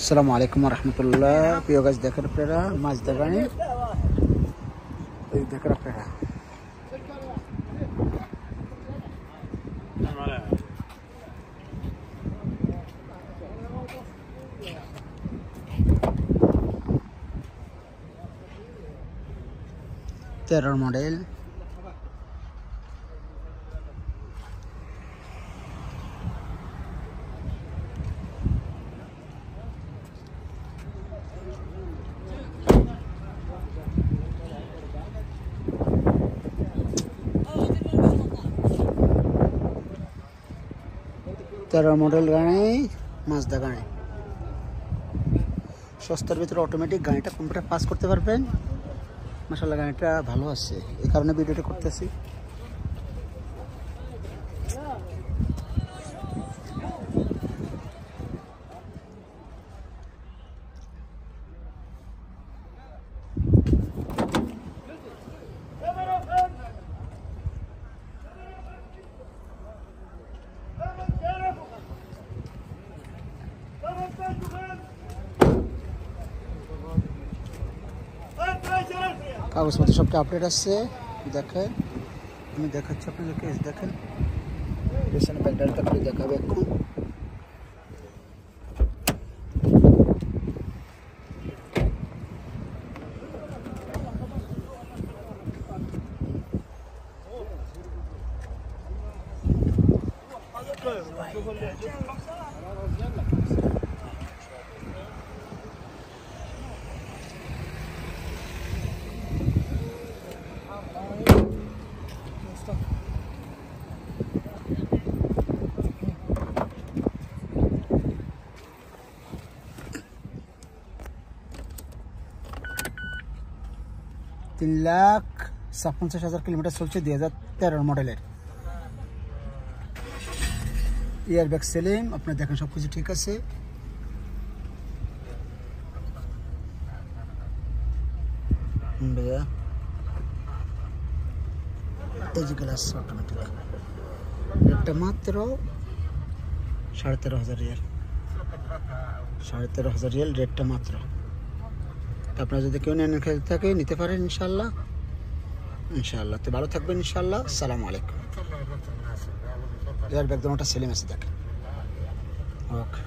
আসসালামু আলাইকুম রহমতুল্লাহ। প্রিয় গাছ দেখেন আপনারা মাছ দেখানি দেখেন আপনারা তেরোর মডেল গাড়ি মাজদা গাড়ি সস্তার ভিতরে অটোমেটিক গাড়িটা কম্পিউটার পাস করতে পারবেন। মাশাআল্লাহ গাড়িটা ভালো আছে, এই কারণে ভিডিওটা করতেছি। কাগজপত্র সবটা আপডেট আছে, দেখেন আমি দেখাচ্ছি আপনাদেরকে। দেখেন পেছনে প্যান্ডেলটা করে দেখাবে এখন। তিন লাখ 56,000 কিলোমিটার চলছে, 2013 মডেলের। এয়ার ব্যাগ সেলিম, আপনার দেখেন সবকিছু ঠিক আছে। অটোমেটিক রেটটা মাত্র 13,500 রিয়াল, 13,500 রিয়াল রেটটা মাত্র। আপনারা যদি কেউ নেন খেতে থাকে নিতে পারেন ইনশাল্লাহ। তো ভালো থাকবেন ইনশাল্লাহ। আসসালামু আলাইকুম। এয়ার ব্যাগ দোনোটা সেলিম আছে দেখেন। ওকে।